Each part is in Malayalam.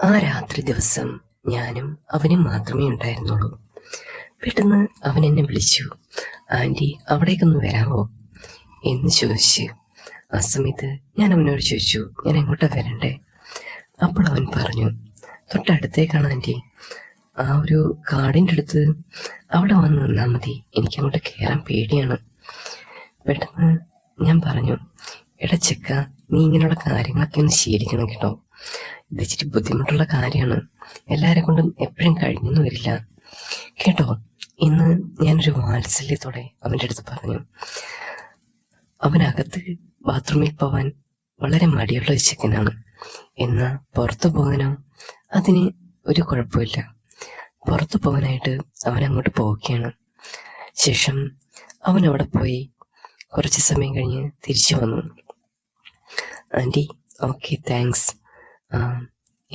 ആ രാത്രി ദിവസം ഞാനും അവനും മാത്രമേ ഉണ്ടായിരുന്നുള്ളൂ. പെട്ടെന്ന് അവൻ എന്നെ വിളിച്ചു. ആൻറ്റി, അവിടേക്കൊന്ന് വരാമോ എന്ന് ചോദിച്ച്. ആ സമയത്ത് ഞാൻ അവനോട് ചോദിച്ചു, ഞാൻ എങ്ങോട്ടാ വരണ്ടേ? അപ്പോൾ അവൻ പറഞ്ഞു, തൊട്ടടുത്തേക്കാണ് ആൻറ്റി, ആ ഒരു കാടിൻ്റെ അടുത്ത് അവിടെ വന്ന് നിന്നാൽ മതി, എനിക്കങ്ങോട്ട് കയറാൻ പേടിയാണ്. പെട്ടെന്ന് ഞാൻ പറഞ്ഞു, എടാ ചെക്ക, നീ ഇങ്ങനെയുള്ള കാര്യങ്ങളൊക്കെ ഒന്ന് ശീലിക്കണം കേട്ടോ. ഇത് ഇച്ചിരി ബുദ്ധിമുട്ടുള്ള കാര്യമാണ്, എല്ലാവരെ കൊണ്ടും എപ്പോഴും കഴിഞ്ഞെന്ന് വരില്ല കേട്ടോ. ഇന്ന് ഞാനൊരു വാത്സല്യത്തോടെ അവൻ്റെ അടുത്ത് പറഞ്ഞു. അവനകത്ത് ബാത്റൂമിൽ പോവാൻ വളരെ മടിയുള്ള ഒരു ചെക്കനാണ്. എന്നാൽ പുറത്തു പോകാനോ അതിന് ഒരു കുഴപ്പമില്ല. പുറത്തു പോകാനായിട്ട് അവനങ്ങോട്ട് പോവുകയാണ്. ശേഷം അവൻ അവിടെ പോയി കുറച്ച് സമയം കഴിഞ്ഞ് തിരിച്ചു വന്നു. Aunty, okay, thanks.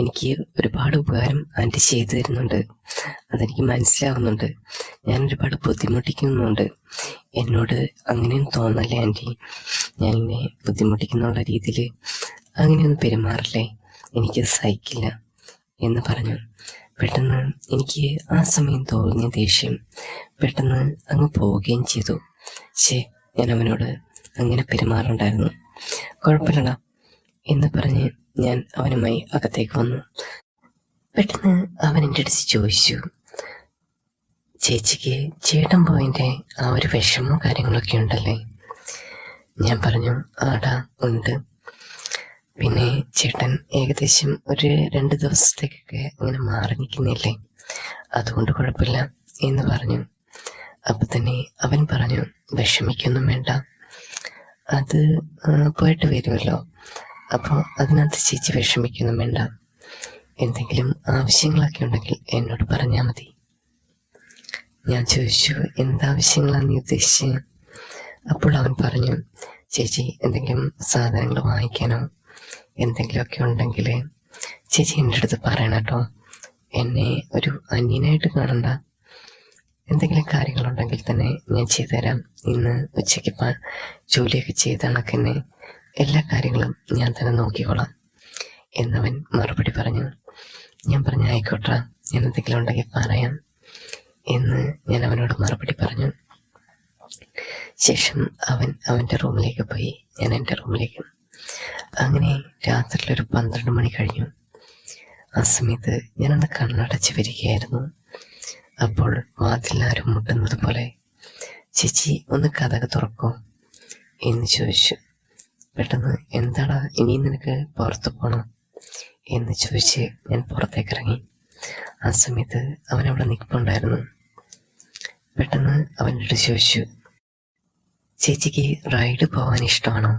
എനിക്ക് ഒരുപാട് ഉപകാരം ആൻറ്റി ചെയ്തു തരുന്നുണ്ട്, അതെനിക്ക് മനസ്സിലാവുന്നുണ്ട്. ഞാൻ ഒരുപാട് ബുദ്ധിമുട്ടിക്കുന്നുണ്ട്. എന്നോട് അങ്ങനെയൊന്നും തോന്നല്ലേ ആൻറ്റി, ഞാനിങ്ങനെ ബുദ്ധിമുട്ടിക്കുന്നുള്ള രീതിയിൽ അങ്ങനെയൊന്നും പെരുമാറില്ലേ, എനിക്ക് സഹിക്കില്ല എന്ന് പറഞ്ഞു. പെട്ടെന്ന് എനിക്ക് ആ സമയം തോന്നിയ ദേഷ്യം പെട്ടെന്ന് അങ്ങ് പോവുകയും ചെയ്തു. ഞാൻ അവനോട് അങ്ങനെ പെരുമാറുണ്ടായിരുന്നു, കുഴപ്പമില്ലടാ എന്ന് പറഞ്ഞ് ഞാൻ അവനുമായി അകത്തേക്ക് വന്നു. പെട്ടെന്ന് അവൻ എൻ്റെ അടുത്ത് ചോദിച്ചു, ചേച്ചിക്ക് ചേട്ടൻ പോയതിൻ്റെ ആ ഒരു വിഷമവും കാര്യങ്ങളൊക്കെ ഉണ്ടല്ലേ? ഞാൻ പറഞ്ഞു, ആടാ ഉണ്ട്. പിന്നെ ചേട്ടൻ ഏകദേശം ഒരു 2 ദിവസത്തേക്കൊക്കെ അങ്ങനെ മാറി നിൽക്കുന്നില്ലേ, അതുകൊണ്ട് കുഴപ്പമില്ല എന്ന് പറഞ്ഞു. അപ്പം തന്നെ അവൻ പറഞ്ഞു, വിഷമിക്കൊന്നും വേണ്ട, അത് പോയിട്ട് വരുമല്ലോ, അപ്പോൾ അതിനകത്ത് ചേച്ചി വിഷമിക്കൊന്നും വേണ്ട. എന്തെങ്കിലും ആവശ്യങ്ങളൊക്കെ ഉണ്ടെങ്കിൽ എന്നോട് പറഞ്ഞാൽ മതി. ഞാൻ ചോദിച്ചു, എന്താവശ്യങ്ങളാണ് നീ ഉദ്ദേശിച്ചത്? അപ്പോൾ അവൻ പറഞ്ഞു, ചേച്ചി എന്തെങ്കിലും സാധനങ്ങൾ വാങ്ങിക്കാനോ എന്തെങ്കിലുമൊക്കെ ഉണ്ടെങ്കിൽ ചേച്ചി എൻ്റെ അടുത്ത് പറയണം കേട്ടോ, എന്നെ ഒരു അന്യനായിട്ട് കാണണ്ട. എന്തെങ്കിലും കാര്യങ്ങളുണ്ടെങ്കിൽ തന്നെ ഞാൻ ചെയ്തുതരാം. ഇന്ന് ഉച്ചയ്ക്ക് ജോലിയൊക്കെ ചെയ്ത കണക്കന്നെ എല്ലാ കാര്യങ്ങളും ഞാൻ തന്നെ നോക്കിക്കോളാം എന്നവൻ മറുപടി പറഞ്ഞു. ഞാൻ പറഞ്ഞു, ആയിക്കോട്ടെ, ഞാൻ എന്തെങ്കിലും ഉണ്ടെങ്കിൽ പറയാം എന്ന് ഞാൻ അവനോട് മറുപടി പറഞ്ഞു. ശേഷം അവൻ അവൻ്റെ റൂമിലേക്ക് പോയി, ഞാൻ എൻ്റെ റൂമിലേക്ക്. അങ്ങനെ രാത്രിയിലൊരു 12 മണി കഴിഞ്ഞു. ആ സമയത്ത് ഞാനന്ന് കണ്ണടച്ച് വരികയായിരുന്നു. അപ്പോൾ വാതിലാരും മുട്ടുന്നത് പോലെ, ചേച്ചി ഒന്ന് കതക് തുറക്കോ എന്ന് ചോദിച്ചു. പെട്ടെന്ന്, എന്താടാ, ഇനിയും നിനക്ക് പുറത്ത് പോകണോ എന്ന് ചോദിച്ച് ഞാൻ പുറത്തേക്ക് ഇറങ്ങി. ആ സമയത്ത് അവൻ അവിടെ നിൽപ്പുണ്ടായിരുന്നു. പെട്ടെന്ന് അവനോട് ചോദിച്ചു, ചേച്ചിക്ക് റൈഡ് പോകാൻ ഇഷ്ടമാണോ?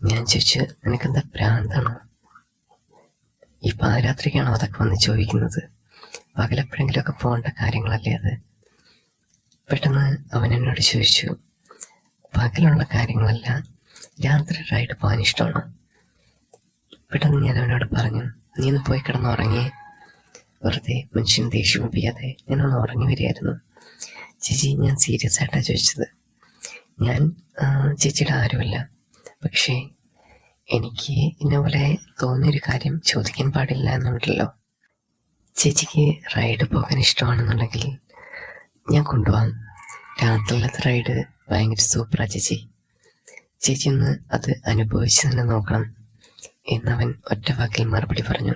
ഞാൻ ചോദിച്ചു, നിനക്കെന്താ ഭ്രാന്താണോ? ഈ പാതിരാത്രിക്കാണോ അതൊക്കെ വന്ന് ചോദിക്കുന്നത്? പകലെപ്പോഴെങ്കിലുമൊക്കെ പോകേണ്ട കാര്യങ്ങളല്ലേ അത്? പെട്ടെന്ന് അവൻ എന്നോട് ചോദിച്ചു, പകലുള്ള കാര്യങ്ങളല്ല, രാത്രി റൈഡ് പോകാൻ ഇഷ്ടമാണോ? പെട്ടെന്ന് ഞാൻ അവനോട് പറഞ്ഞു, നീ ഒന്ന് പോയി കിടന്നുറങ്ങിയേ, വെറുതെ മനുഷ്യന് ദേഷ്യമിപ്പിക്കാതെ. ഞാനൊന്ന് ഉറങ്ങി വരികയായിരുന്നു. ചേച്ചി, ഞാൻ സീരിയസ് ആയിട്ടാണ് ചോദിച്ചത്. ഞാൻ ചേച്ചിയുടെ ആരുമല്ല, പക്ഷേ എനിക്ക് ഇന്നപോലെ തോന്നിയൊരു കാര്യം ചോദിക്കാൻ പാടില്ല എന്നുണ്ടല്ലോ. ചേച്ചിക്ക് റൈഡ് പോകാൻ ഇഷ്ടമാണെന്നുണ്ടെങ്കിൽ ഞാൻ കൊണ്ടുപോകാം. രാത്രിയിലത്തെ റൈഡ് ഭയങ്കര സൂപ്പറാണ് ചേച്ചി, ചേച്ചി ഒന്ന് അത് അനുഭവിച്ച് തന്നെ നോക്കണം എന്നവൻ ഒറ്റ വാക്കിൽ മറുപടി പറഞ്ഞു.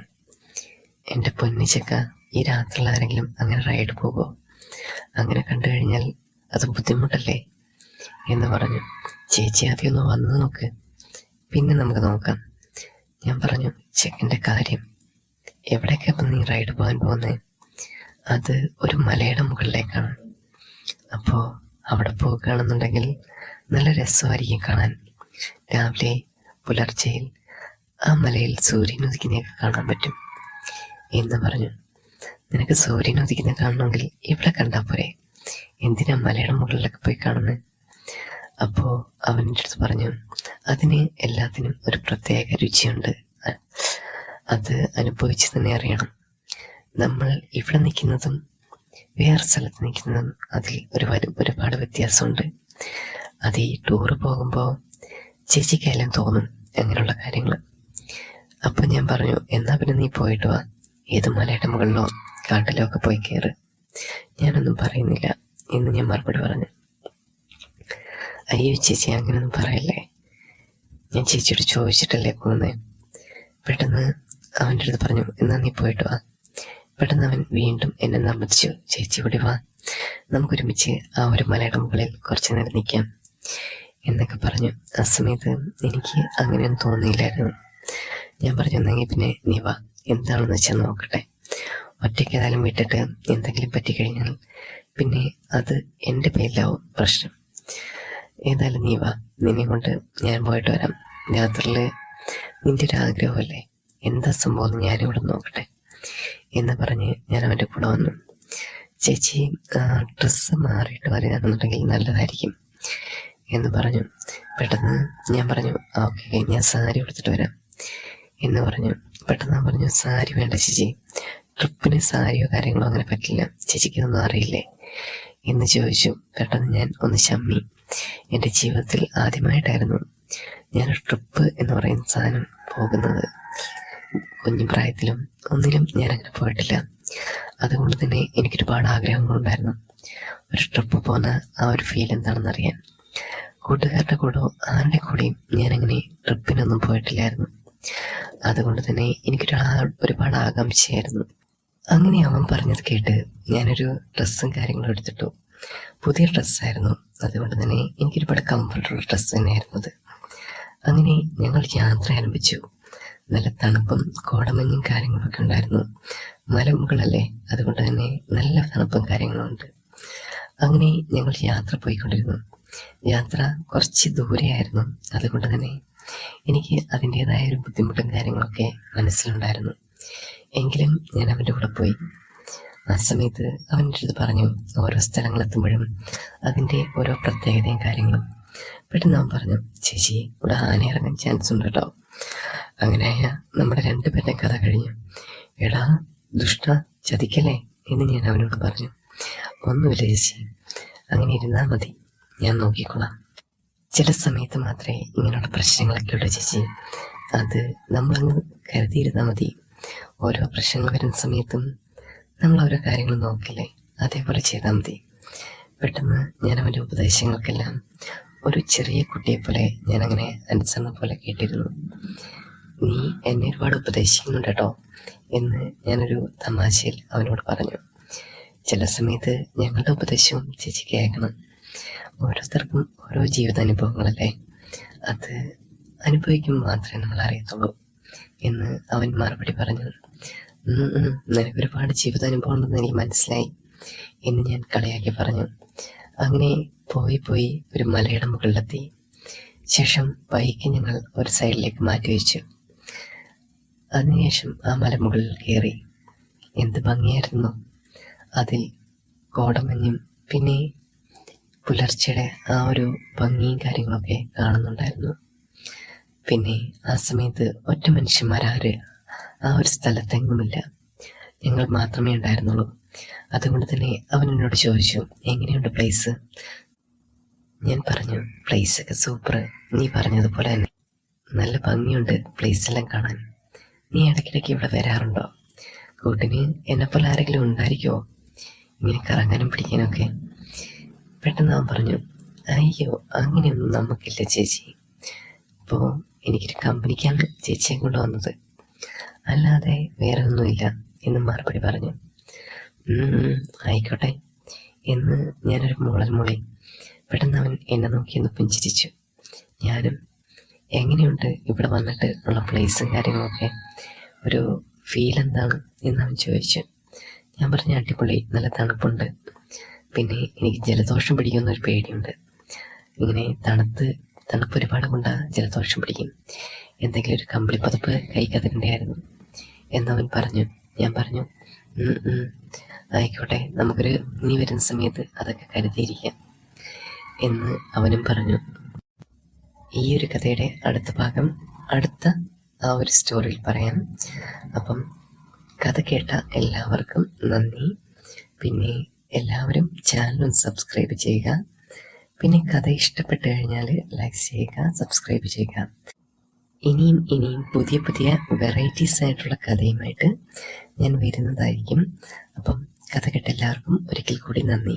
എൻ്റെ പൊന്നിച്ചക്ക, ഈ രാത്രിയിൽ ആരെങ്കിലും അങ്ങനെ റൈഡ് പോകുമോ? അങ്ങനെ കണ്ടു കഴിഞ്ഞാൽ അത് ബുദ്ധിമുട്ടല്ലേ എന്ന് പറഞ്ഞു. ചേച്ചി ആദ്യം ഒന്ന് വന്ന് നോക്ക്, പിന്നെ നമുക്ക് നോക്കാം. ഞാൻ പറഞ്ഞു, ചെക്കൻ്റെ കാര്യം, എവിടേക്കാ ഇപ്പം നീ റൈഡ് പോകാൻ പോകുന്നത്? അത് ഒരു മലയുടെ മുകളിലേക്കാണ്. അപ്പോൾ അവിടെ പോകുകയാണെന്നുണ്ടെങ്കിൽ നല്ല രസമായിരിക്കും കാണാൻ. രാവിലെ പുലർച്ചയിൽ ആ മലയിൽ സൂര്യൻ ഉദിക്കുന്നതൊക്കെ കാണാൻ പറ്റും എന്ന് പറഞ്ഞു. നിനക്ക് സൂര്യൻ ഉദിക്കുന്ന കാണണമെങ്കിൽ ഇവിടെ കണ്ടാൽ പോരെ, എന്തിനാ മലയുടെ മുകളിലൊക്കെ പോയി കാണുന്നത്? അപ്പോൾ അവൻ്റെ അടുത്ത് പറഞ്ഞു, അതിന് എല്ലാത്തിനും ഒരു പ്രത്യേക രുചിയുണ്ട്, അത് അനുഭവിച്ച് തന്നെ അറിയണം. നമ്മൾ ഇവിടെ നിൽക്കുന്നതും വേറെ സ്ഥലത്ത് നിൽക്കുന്നതും അതിൽ ഒരുപാട് വ്യത്യാസമുണ്ട്. അത് ഈ ടൂറ് പോകുമ്പോൾ ചേച്ചിക്കെല്ലാം തോന്നും അങ്ങനെയുള്ള കാര്യങ്ങൾ. അപ്പം ഞാൻ പറഞ്ഞു, എന്നാ പിന്നെ നീ പോയിട്ട് വാ, ഏത് മലയുടെ മുകളിലോ കാട്ടിലോ ഒക്കെ പോയി കയറ്, ഞാനൊന്നും പറയുന്നില്ല എന്ന് ഞാൻ മറുപടി പറഞ്ഞു. അയ്യോ ചേച്ചി, അങ്ങനെയൊന്നും പറയല്ലേ, ഞാൻ ചേച്ചിയോട് ചോദിച്ചിട്ടല്ലേ പോകുന്നത്. പെട്ടെന്ന് അവൻ്റെ അടുത്ത് പറഞ്ഞു, എന്നാ നീ പോയിട്ട് വാ. പെട്ടെന്ന് അവൻ വീണ്ടും എന്നെ നിർബന്ധിച്ചു, ചേച്ചി ഇവിടെ വാ, നമുക്കൊരുമിച്ച് ആ ഒരു മലയുടെ മുകളിൽ കുറച്ച് നേരം നിൽക്കാം എന്നൊക്കെ പറഞ്ഞു. ആ സമയത്ത് എനിക്ക് അങ്ങനെയൊന്നും തോന്നിയില്ലായിരുന്നു. ഞാൻ പറഞ്ഞു, എന്നെങ്കിൽ പിന്നെ നീ വാ, എന്താണെന്ന് വെച്ചാൽ നോക്കട്ടെ, ഒറ്റയ്ക്ക് ഏതായാലും വിട്ടിട്ട് എന്തെങ്കിലും പറ്റിക്കഴിഞ്ഞാൽ പിന്നെ അത് എൻ്റെ പേരിലാവും പ്രശ്നം. ഏതായാലും നീ വാ, നിന്നെ കൊണ്ട് ഞാൻ പോയിട്ട് വരാം, രാത്രിയിൽ നിൻ്റെ ഒരു ആഗ്രഹമല്ലേ, എന്താ സംഭവം ഞാനിവിടെ നോക്കട്ടെ എന്ന് പറഞ്ഞ് ഞാൻ അവൻ്റെ കൂടെ വന്നു. ചേച്ചി ഡ്രസ്സ് മാറിയിട്ട് വരികയാണെന്നുണ്ടെങ്കിൽ നല്ലതായിരിക്കും എന്ന് പറഞ്ഞു. പെട്ടെന്ന് ഞാൻ പറഞ്ഞു, ഓക്കെ, ഞാൻ സാരി എടുത്തിട്ട് വരാം എന്ന് പറഞ്ഞു. പെട്ടെന്ന് ഞാൻ പറഞ്ഞു, സാരി വേണ്ട ചേച്ചി, ട്രിപ്പിന് സാരിയോ കാര്യങ്ങളോ അങ്ങനെ പറ്റില്ല, ചേച്ചിക്ക് ഇതൊന്നും അറിയില്ലേ എന്ന് ചോദിച്ചു. പെട്ടെന്ന് ഞാൻ ഒന്ന് ചമ്മി. എൻ്റെ ജീവിതത്തിൽ ആദ്യമായിട്ടായിരുന്നു ഞാനൊരു ട്രിപ്പ് എന്ന് പറയുന്ന സാധനം പോകുന്നത്. കുഞ്ഞു പ്രായത്തിലും ഒന്നിലും ഞാനങ്ങനെ പോയിട്ടില്ല. അതുകൊണ്ട് തന്നെ എനിക്കൊരുപാട് ആഗ്രഹങ്ങളുണ്ടായിരുന്നു ഒരു ട്രിപ്പ് പോകുന്ന ആ ഒരു ഫീൽ എന്താണെന്ന് അറിയാൻ. കൂട്ടുകാരുടെ കൂടെ ആരുടെ കൂടെയും ഞാനങ്ങനെ ട്രിപ്പിനൊന്നും പോയിട്ടില്ലായിരുന്നു. അതുകൊണ്ട് തന്നെ ഒരുപാട് ആകാംക്ഷയായിരുന്നു. അങ്ങനെ അവൻ പറഞ്ഞത് കേട്ട് ഞാനൊരു ഡ്രസ്സും കാര്യങ്ങളും എടുത്തിട്ടു. പുതിയ ഡ്രസ്സായിരുന്നു, അതുകൊണ്ട് തന്നെ എനിക്കൊരുപാട് കംഫർട്ടുള്ള ഡ്രസ്സ് തന്നെയായിരുന്നു അത്. അങ്ങനെ ഞങ്ങൾ യാത്ര ആരംഭിച്ചു. നല്ല തണുപ്പും കോടമഞ്ഞും കാര്യങ്ങളൊക്കെ ഉണ്ടായിരുന്നു. മലമുകളല്ലേ, അതുകൊണ്ട് തന്നെ നല്ല തണുപ്പും കാര്യങ്ങളും ഉണ്ട്. അങ്ങനെ ഞങ്ങൾ യാത്ര പോയിക്കൊണ്ടിരുന്നു. യാത്ര കുറച്ച് ദൂരെയായിരുന്നു, അതുകൊണ്ട് തന്നെ എനിക്ക് അതിൻ്റേതായ ഒരു ബുദ്ധിമുട്ടും കാര്യങ്ങളൊക്കെ മനസ്സിലുണ്ടായിരുന്നു. എങ്കിലും ഞാൻ അവൻ്റെ കൂടെ പോയി. ആ സമയത്ത് അവൻ്റെ അടുത്ത് പറഞ്ഞു, ഓരോ സ്ഥലങ്ങളെത്തുമ്പോഴും അതിൻ്റെ ഓരോ പ്രത്യേകതയും കാര്യങ്ങളും. പെട്ടെന്ന് അവൻ പറഞ്ഞു, ചേച്ചി ഇവിടെ ആന ഇറങ്ങാൻ ചാൻസ് ഉണ്ട് കേട്ടോ. അങ്ങനെയായ നമ്മുടെ രണ്ടുപേരുടെ കഥ കഴിഞ്ഞു. എടാ ദുഷ്ട, ചതിക്കല്ലേ എന്ന് ഞാൻ അവനോട് പറഞ്ഞു. ഒന്നുമില്ല ചേച്ചി, അങ്ങനെ ഇരുന്നാൽ മതി, ഞാൻ നോക്കിക്കോളാം. ചില സമയത്ത് മാത്രമേ ഇങ്ങനെയുള്ള പ്രശ്നങ്ങളൊക്കെ ഉള്ളൂ ചേച്ചി, അത് നമ്മളങ്ങ് കരുതിയിരുന്നാൽ മതി. ഓരോ പ്രശ്നങ്ങൾ വരുന്ന സമയത്തും നമ്മൾ ഓരോ കാര്യങ്ങൾ നോക്കില്ലേ, അതേപോലെ ചെയ്താൽ മതി. പെട്ടെന്ന് ഞാൻ അവൻ്റെ ഉപദേശങ്ങൾക്കെല്ലാം ഒരു ചെറിയ കുട്ടിയെപ്പോലെ ഞാനങ്ങനെ അനുസരണ പോലെ കേട്ടിരുന്നു. നീ എന്നെ ഒരുപാട് ഉപദേശിക്കുന്നുണ്ട് കേട്ടോ എന്ന് ഞാനൊരു തമാശയിൽ അവനോട് പറഞ്ഞു. ചില സമയത്ത് ഞങ്ങളുടെ ഉപദേശവും ചേച്ചി കേൾക്കണം. ഓരോരുത്തർക്കും ഓരോ ജീവിതാനുഭവങ്ങളല്ലേ, അത് അനുഭവിക്കുമ്പോൾ മാത്രമേ നമ്മൾ അറിയത്തുള്ളൂ എന്ന് അവൻ മറുപടി പറഞ്ഞു. നിനക്ക് ഒരുപാട് ജീവിതാനുഭവം ഉണ്ടെന്ന് എനിക്ക് മനസ്സിലായി എന്ന് ഞാൻ കളിയാക്കി പറഞ്ഞു. അങ്ങനെ പോയി ഒരു മലയുടെ മുകളിലെത്തി. ശേഷം ബൈക്ക് ഞങ്ങൾ ഒരു സൈഡിലേക്ക് മാറ്റി വെച്ചു. അതിനുശേഷം ആ മലമുകളിൽ കയറി. എന്ത് ഭംഗിയായിരുന്നു! അതിൽ കോടമഞ്ഞും പിന്നെ പുലർച്ചയുടെ ആ ഒരു ഭംഗിയും കാര്യങ്ങളൊക്കെ കാണുന്നുണ്ടായിരുന്നു. പിന്നെ ആ സമയത്ത് ഒറ്റ മനുഷ്യന്മാരാര് ആ ഒരു സ്ഥലത്തെങ്ങുമില്ല, ഞങ്ങൾ മാത്രമേ ഉണ്ടായിരുന്നുള്ളൂ. അതുകൊണ്ട് തന്നെ അവൻ എന്നോട് ചോദിച്ചു, എങ്ങനെയുണ്ട് പ്ലേസ്? ഞാൻ പറഞ്ഞു, പ്ലേസൊക്കെ സൂപ്പർ, നീ പറഞ്ഞതുപോലെ തന്നെ നല്ല ഭംഗിയുണ്ട് പ്ലേസെല്ലാം കാണാൻ. നീ ഇടയ്ക്കിടയ്ക്ക് ഇവിടെ വരാറുണ്ടോ? കൂട്ടിന് എന്നെപ്പോലെ ആരെങ്കിലും ഉണ്ടായിരിക്കുമോ ഇങ്ങനെ കറങ്ങാനും പിടിക്കാനൊക്കെ? പെട്ടെന്ന് അവൻ പറഞ്ഞു, അയ്യോ അങ്ങനെയൊന്നും നമുക്കില്ല ചേച്ചി, ഇപ്പോൾ എനിക്കൊരു കമ്പനിക്കാണ് ചേച്ചിയെ കൊണ്ടുവന്നത്, അല്ലാതെ വേറെ ഒന്നുമില്ല എന്ന് മറുപടി പറഞ്ഞു. ആയിക്കോട്ടെ എന്ന് ഞാനൊരു മൂളി. പെട്ടെന്ന് അവൻ എന്നെ നോക്കി ഒന്ന് പുഞ്ചിരിച്ചു. ഞാനും, എങ്ങനെയുണ്ട് ഇവിടെ വന്നിട്ട് ഉള്ള പ്ലേസും കാര്യങ്ങളൊക്കെ, ഒരു ഫീൽ എന്താണ് എന്ന് അവൻ ചോദിച്ചു. ഞാൻ പറഞ്ഞ അടിപൊളി, നല്ല തണുപ്പുണ്ട്, പിന്നെ എനിക്ക് ജലദോഷം പിടിക്കുന്നൊരു പേടിയുണ്ട്. ഇങ്ങനെ തണുപ്പ് ഒരുപാട് കൊണ്ടാ ജലദോഷം പിടിക്കും, എന്തെങ്കിലും ഒരു കമ്പിളിപ്പതപ്പ് കൈക്കതിരണ്ടായിരുന്നു എന്നവൻ പറഞ്ഞു. ഞാൻ പറഞ്ഞു, ആയിക്കോട്ടെ, നമുക്കൊരു നീ വരുന്ന സമയത്ത് അതൊക്കെ കരുതിയിരിക്കാം എന്ന് അവനും പറഞ്ഞു. ഈ ഒരു കഥയുടെ അടുത്ത ഭാഗം അടുത്ത ആ ഒരു സ്റ്റോറിയിൽ പറയാം. അപ്പം കഥ കേട്ട എല്ലാവർക്കും നന്ദി. പിന്നെ എല്ലാവരും ചാനലും സബ്സ്ക്രൈബ് ചെയ്യുക. പിന്നെ കഥ ഇഷ്ടപ്പെട്ട് കഴിഞ്ഞാൽ ലൈക്ക് ചെയ്യുക, സബ്സ്ക്രൈബ് ചെയ്യുക. ഇനിയും പുതിയ പുതിയ വെറൈറ്റീസ് ആയിട്ടുള്ള കഥയുമായിട്ട് ഞാൻ വരുന്നതായിരിക്കും. അപ്പം കഥ കേട്ട എല്ലാവർക്കും ഒരിക്കൽ കൂടി നന്ദി.